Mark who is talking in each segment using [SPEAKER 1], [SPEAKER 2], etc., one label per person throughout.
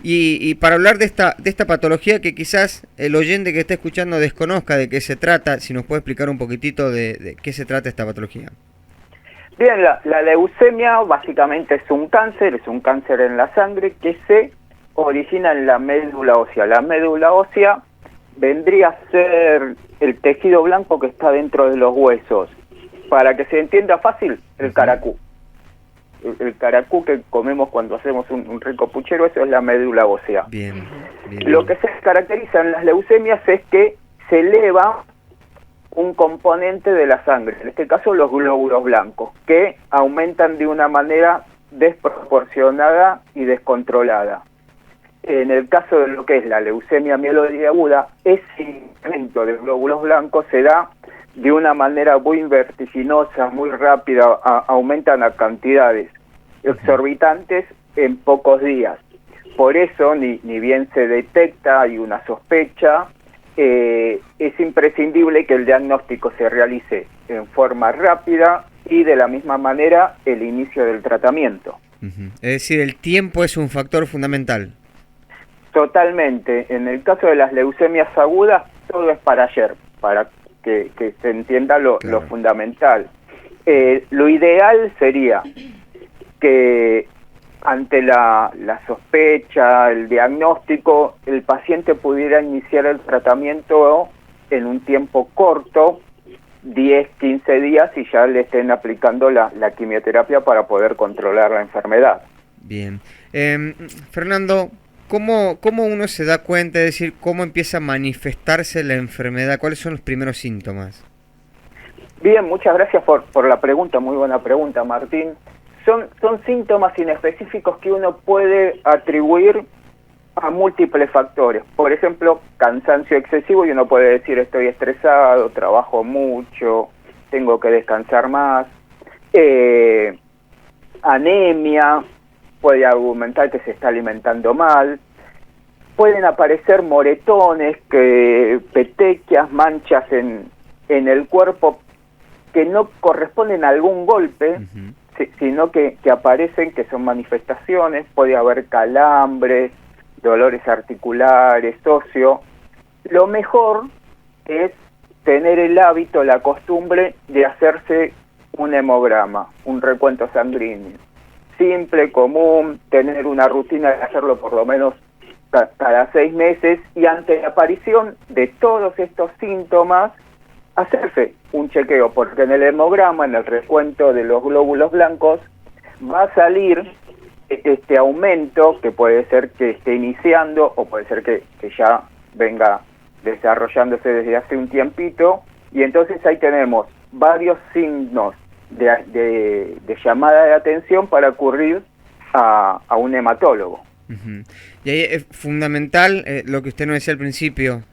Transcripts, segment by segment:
[SPEAKER 1] Y para hablar de esta patología que quizás el oyente que está escuchando desconozca de qué se trata, si nos puede explicar un poquitito de qué se trata esta patología.
[SPEAKER 2] Bien, la leucemia básicamente es un cáncer en la sangre que se origina en la médula ósea. La médula ósea vendría a ser el tejido blanco que está dentro de los huesos. Para que se entienda fácil, el caracú. El caracú que comemos cuando hacemos un rico puchero, eso es la médula ósea.
[SPEAKER 1] Bien, bien.
[SPEAKER 2] Lo que se caracteriza en las leucemias es que se eleva un componente de la sangre, en este caso los glóbulos blancos, que aumentan de una manera desproporcionada y descontrolada. En el caso de lo que es la leucemia mieloide aguda, ese incremento de glóbulos blancos se da de una manera muy vertiginosa, muy rápida, aumentan a cantidades exorbitantes en pocos días. Por eso, ni bien se detecta, hay una sospecha, es imprescindible que el diagnóstico se realice en forma rápida y de la misma manera el inicio del tratamiento.
[SPEAKER 1] Es decir, el tiempo es un factor fundamental.
[SPEAKER 2] Totalmente. En el caso de las leucemias agudas, todo es para ayer, para que se entienda lo fundamental. Lo ideal sería que ante la sospecha, el diagnóstico, el paciente pudiera iniciar el tratamiento en un tiempo corto, 10, 15 días, y ya le estén aplicando la quimioterapia para poder controlar la enfermedad.
[SPEAKER 1] Bien. Fernando, ¿cómo uno se da cuenta, es decir, cómo empieza a manifestarse la enfermedad? ¿Cuáles son los primeros síntomas?
[SPEAKER 2] Bien, muchas gracias por la pregunta, muy buena pregunta, Martín. Son síntomas inespecíficos que uno puede atribuir a múltiples factores. Por ejemplo, cansancio excesivo, y uno puede decir estoy estresado, trabajo mucho, tengo que descansar más. Anemia, puede argumentar que se está alimentando mal. Pueden aparecer moretones, petequias, manchas en el cuerpo que no corresponden a algún golpe, sino que aparecen, que son manifestaciones. Puede haber calambres, dolores articulares, óseo. Lo mejor es tener el hábito, la costumbre de hacerse un hemograma, un recuento sanguíneo. Simple, común, tener una rutina de hacerlo por lo menos cada 6 meses, y ante la aparición de todos estos síntomas, hacerse un chequeo, porque en el hemograma, en el recuento de los glóbulos blancos, va a salir este aumento, que puede ser que esté iniciando o puede ser que ya venga desarrollándose desde hace un tiempito, y entonces ahí tenemos varios signos de llamada de atención para acudir a un hematólogo.
[SPEAKER 1] Y ahí es fundamental lo que usted nos decía al principio,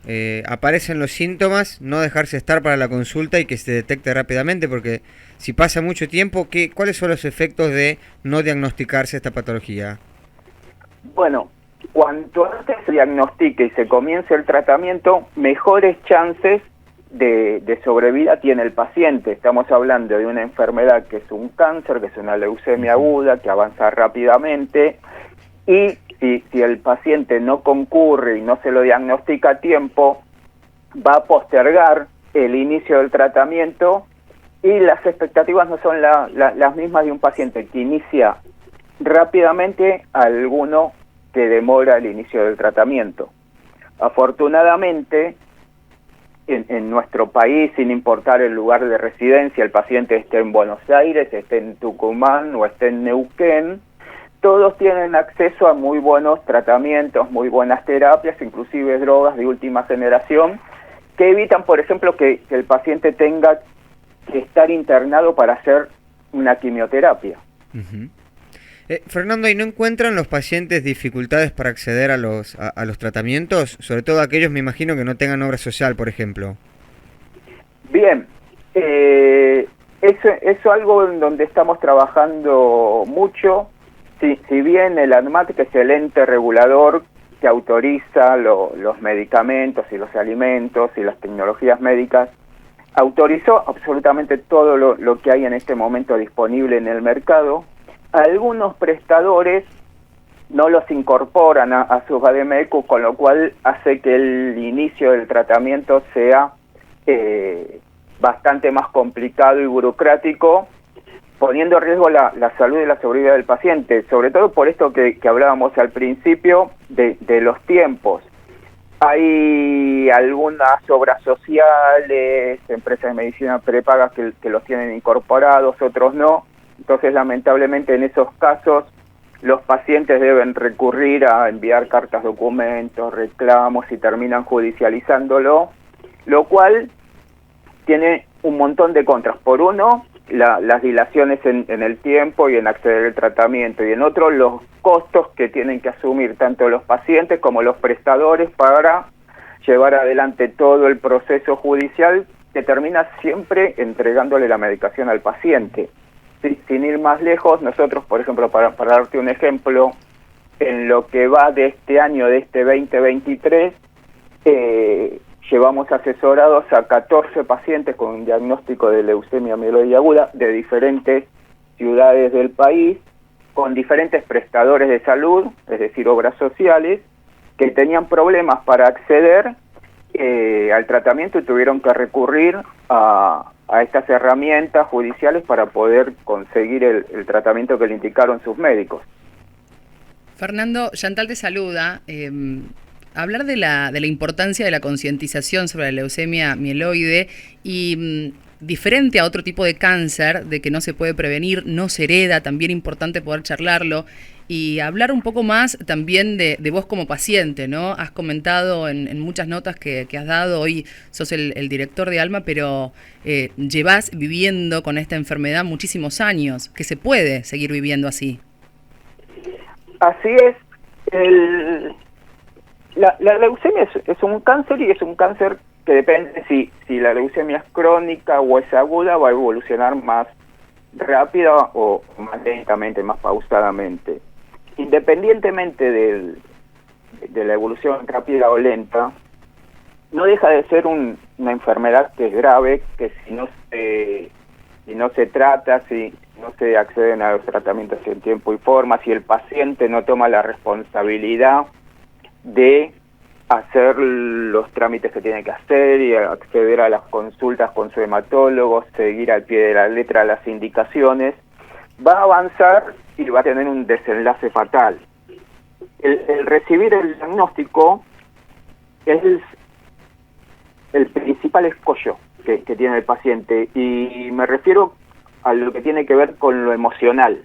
[SPEAKER 1] aparecen los síntomas, no dejarse estar para la consulta y que se detecte rápidamente, porque si pasa mucho tiempo, ¿cuáles son los efectos de no diagnosticarse esta patología?
[SPEAKER 2] Bueno, cuanto antes se diagnostique y se comience el tratamiento, mejores chances de sobrevida tiene el paciente. Estamos hablando de una enfermedad que es un cáncer, que es una leucemia aguda, que avanza rápidamente, y si el paciente no concurre y no se lo diagnostica a tiempo, va a postergar el inicio del tratamiento, y las expectativas no son las mismas de un paciente que inicia rápidamente a alguno que demora el inicio del tratamiento. Afortunadamente, en nuestro país, sin importar el lugar de residencia, el paciente esté en Buenos Aires, esté en Tucumán o esté en Neuquén, todos tienen acceso a muy buenos tratamientos, muy buenas terapias, inclusive drogas de última generación, que evitan, por ejemplo, que el paciente tenga que estar internado para hacer una quimioterapia.
[SPEAKER 1] Fernando, ¿y no encuentran los pacientes dificultades para acceder a los tratamientos? Sobre todo aquellos, me imagino, que no tengan obra social, por ejemplo.
[SPEAKER 2] Bien, eso es algo en donde estamos trabajando mucho. Si bien el ANMAT, que es el ente regulador que autoriza los medicamentos y los alimentos y las tecnologías médicas, autorizó absolutamente todo lo que hay en este momento disponible en el mercado, algunos prestadores no los incorporan a sus VADEMECUS, con lo cual hace que el inicio del tratamiento sea bastante más complicado y burocrático, poniendo en riesgo la salud y la seguridad del paciente, sobre todo por esto que hablábamos al principio de los tiempos. Hay algunas obras sociales, empresas de medicina prepagas que los tienen incorporados, otros no. Entonces, lamentablemente, en esos casos, los pacientes deben recurrir a enviar cartas, documentos, reclamos y terminan judicializándolo, lo cual tiene un montón de contras. Por uno, las dilaciones en el tiempo y en acceder al tratamiento, y en otro, los costos que tienen que asumir tanto los pacientes como los prestadores para llevar adelante todo el proceso judicial, que termina siempre entregándole la medicación al paciente. Sin ir más lejos, nosotros, por ejemplo, para darte un ejemplo, en lo que va de este año, de este 2023, llevamos asesorados a 14 pacientes con un diagnóstico de leucemia mieloide aguda de diferentes ciudades del país, con diferentes prestadores de salud, es decir, obras sociales, que tenían problemas para acceder al tratamiento y tuvieron que recurrir a estas herramientas judiciales para poder conseguir el tratamiento que le indicaron sus médicos.
[SPEAKER 3] Fernando, Chantal te saluda. Hablar de la importancia de la concientización sobre la leucemia mieloide y diferente a otro tipo de cáncer, de que no se puede prevenir, no se hereda, también importante poder charlarlo, y hablar un poco más también de vos como paciente, ¿no? Has comentado en muchas notas que has dado, hoy sos el director de ALMA, pero llevás viviendo con esta enfermedad muchísimos años, que se puede seguir viviendo así.
[SPEAKER 2] Así es. La leucemia es un cáncer, y es un cáncer que depende si la leucemia es crónica o es aguda, va a evolucionar más rápida o más lentamente, más pausadamente. Independientemente de la evolución rápida o lenta, no deja de ser una enfermedad que es grave, que si no se trata, si no se acceden a los tratamientos en tiempo y forma, si el paciente no toma la responsabilidad de hacer los trámites que tiene que hacer y acceder a las consultas con su hematólogo, seguir al pie de la letra las indicaciones, va a avanzar y va a tener un desenlace fatal. El recibir el diagnóstico es el principal escollo que tiene el paciente, y me refiero a lo que tiene que ver con lo emocional.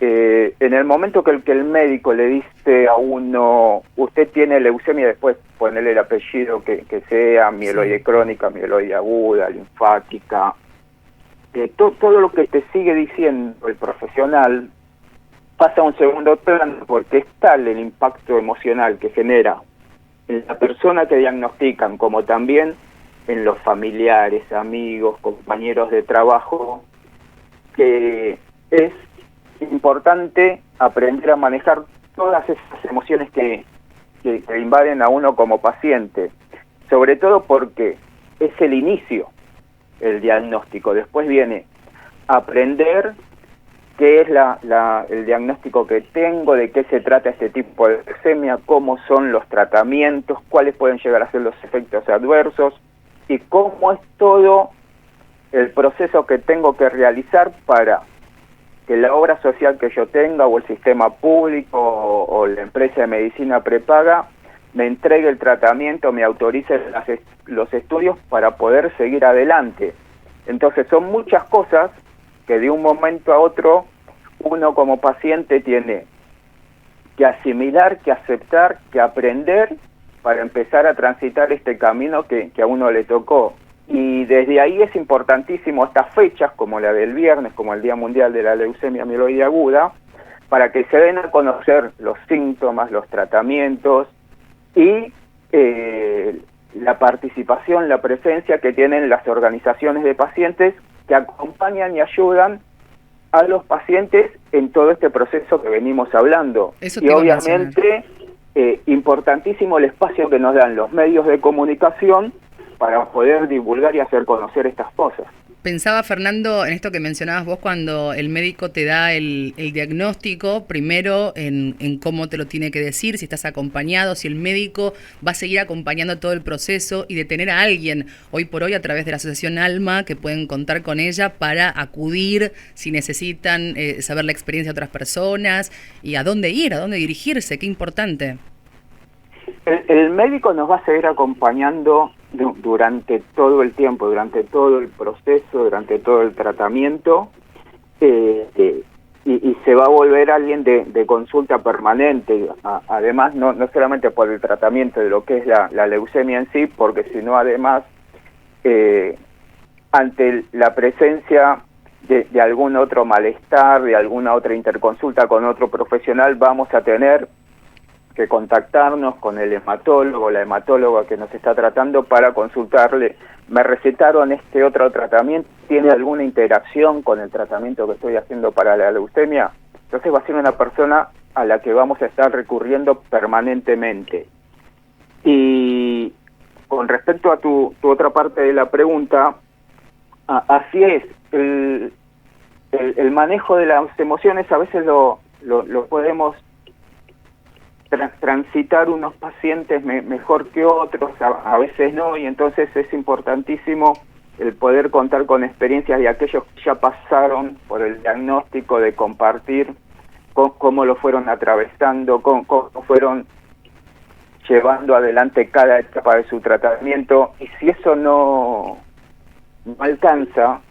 [SPEAKER 2] En el momento que el médico le dice a uno, usted tiene leucemia, después ponerle el apellido que sea, mieloide crónica, mieloide aguda, linfática, todo lo que te sigue diciendo el profesional pasa a un segundo plano, porque es tal el impacto emocional que genera en la persona que diagnostican, como también en los familiares, amigos, compañeros de trabajo, que es importante aprender a manejar todas esas emociones que invaden a uno como paciente, sobre todo porque es el inicio, el diagnóstico. Después viene aprender qué es el diagnóstico que tengo, de qué se trata este tipo de leucemia, cómo son los tratamientos, cuáles pueden llegar a ser los efectos adversos, y cómo es todo el proceso que tengo que realizar para que la obra social que yo tenga, o el sistema público, o la empresa de medicina prepaga, me entregue el tratamiento, me autorice los estudios para poder seguir adelante. Entonces son muchas cosas que de un momento a otro uno como paciente tiene que asimilar, que aceptar, que aprender para empezar a transitar este camino que a uno le tocó. Y desde ahí es importantísimo estas fechas, como la del viernes, como el Día Mundial de la Leucemia Mieloide Aguda, para que se den a conocer los síntomas, los tratamientos y la participación, la presencia que tienen las organizaciones de pacientes que acompañan y ayudan a los pacientes en todo este proceso que venimos hablando.
[SPEAKER 3] Eso
[SPEAKER 2] y obviamente importantísimo el espacio que nos dan los medios de comunicación para poder divulgar y hacer conocer estas cosas.
[SPEAKER 3] Pensaba, Fernando, en esto que mencionabas vos cuando el médico te da el diagnóstico, primero en cómo te lo tiene que decir, si estás acompañado, si el médico va a seguir acompañando todo el proceso y de tener a alguien hoy por hoy a través de la Asociación Alma que pueden contar con ella para acudir si necesitan saber la experiencia de otras personas y a dónde ir, a dónde dirigirse, qué importante.
[SPEAKER 2] El médico nos va a seguir acompañando durante todo el tiempo, durante todo el proceso, durante todo el tratamiento, y se va a volver alguien de consulta permanente, además no solamente por el tratamiento de lo que es la leucemia en sí, porque sino además ante la presencia de algún otro malestar, de alguna otra interconsulta con otro profesional, vamos a tener que contactarnos con el hematólogo, la hematóloga que nos está tratando para consultarle, me recetaron este otro tratamiento, ¿tiene alguna interacción con el tratamiento que estoy haciendo para la leucemia? Entonces va a ser una persona a la que vamos a estar recurriendo permanentemente. Y con respecto a tu otra parte de la pregunta, así es, el manejo de las emociones a veces lo podemos transitar unos pacientes mejor que otros, a veces no, y entonces es importantísimo el poder contar con experiencias de aquellos que ya pasaron por el diagnóstico, de compartir cómo lo fueron atravesando, cómo fueron llevando adelante cada etapa de su tratamiento, y si eso no alcanza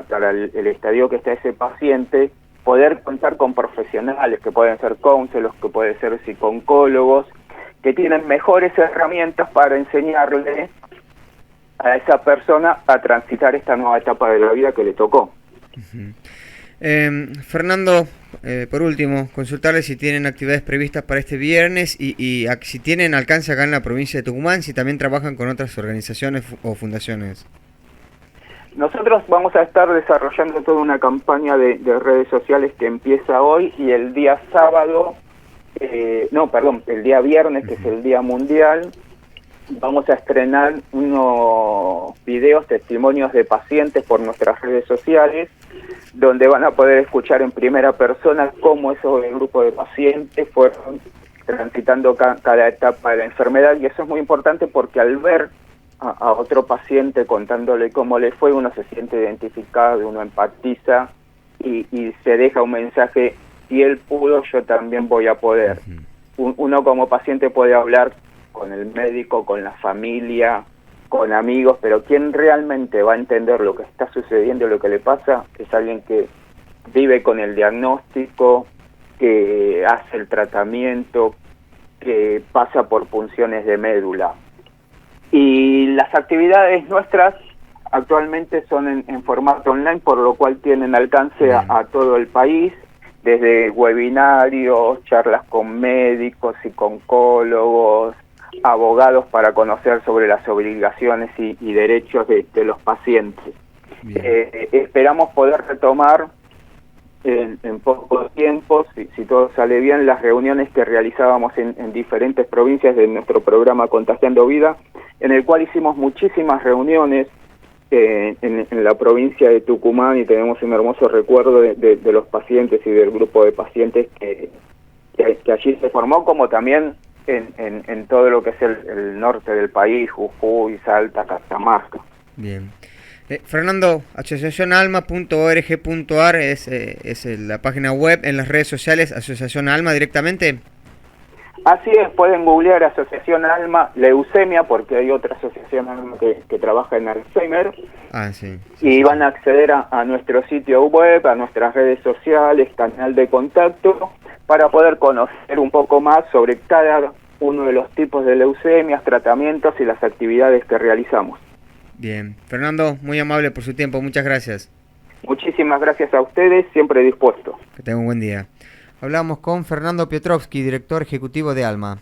[SPEAKER 2] para el estadio que está ese paciente, poder contar con profesionales que pueden ser counselors, que pueden ser psicólogos, que tienen mejores herramientas para enseñarle a esa persona a transitar esta nueva etapa de la vida que le tocó.
[SPEAKER 1] Fernando, por último, consultarles si tienen actividades previstas para este viernes y si tienen alcance acá en la provincia de Tucumán, si también trabajan con otras organizaciones o fundaciones.
[SPEAKER 2] Nosotros vamos a estar desarrollando toda una campaña de redes sociales que empieza hoy, y el día sábado, el día viernes, que es el Día Mundial, vamos a estrenar unos videos, testimonios de pacientes por nuestras redes sociales, donde van a poder escuchar en primera persona cómo esos grupos de pacientes fueron transitando cada etapa de la enfermedad, y eso es muy importante porque al ver a otro paciente contándole cómo le fue, uno se siente identificado, uno empatiza y se deja un mensaje: si él pudo, yo también voy a poder. Uno como paciente puede hablar con el médico, con la familia, con amigos, pero quien realmente va a entender lo que está sucediendo, lo que le pasa, es alguien que vive con el diagnóstico, que hace el tratamiento, que pasa por punciones de médula. Y las actividades nuestras actualmente son en formato online, por lo cual tienen alcance a todo el país, desde webinarios, charlas con médicos y con oncólogos, abogados para conocer sobre las obligaciones y derechos de los pacientes. Esperamos poder retomar en poco tiempo, si todo sale bien, las reuniones que realizábamos en diferentes provincias de nuestro programa Contagiando Vida, en el cual hicimos muchísimas reuniones en la provincia de Tucumán, y tenemos un hermoso recuerdo de los pacientes y del grupo de pacientes que allí se formó, como también en todo lo que es el norte del país, Jujuy, Salta, Catamarca.
[SPEAKER 1] Bien. Fernando, asociacionalma.org.ar es la página web, en las redes sociales, Asociación Alma directamente.
[SPEAKER 2] Así es, pueden googlear Asociación Alma Leucemia, porque hay otra asociación Alma que trabaja en Alzheimer. Y van a acceder a nuestro sitio web, a nuestras redes sociales, canal de contacto, para poder conocer un poco más sobre cada uno de los tipos de leucemias, tratamientos y las actividades que realizamos.
[SPEAKER 1] Bien. Fernando, muy amable por su tiempo, muchas gracias.
[SPEAKER 2] Muchísimas gracias a ustedes, siempre dispuesto.
[SPEAKER 1] Que tenga un buen día. Hablamos con Fernando Piotrowski, director ejecutivo de Alma.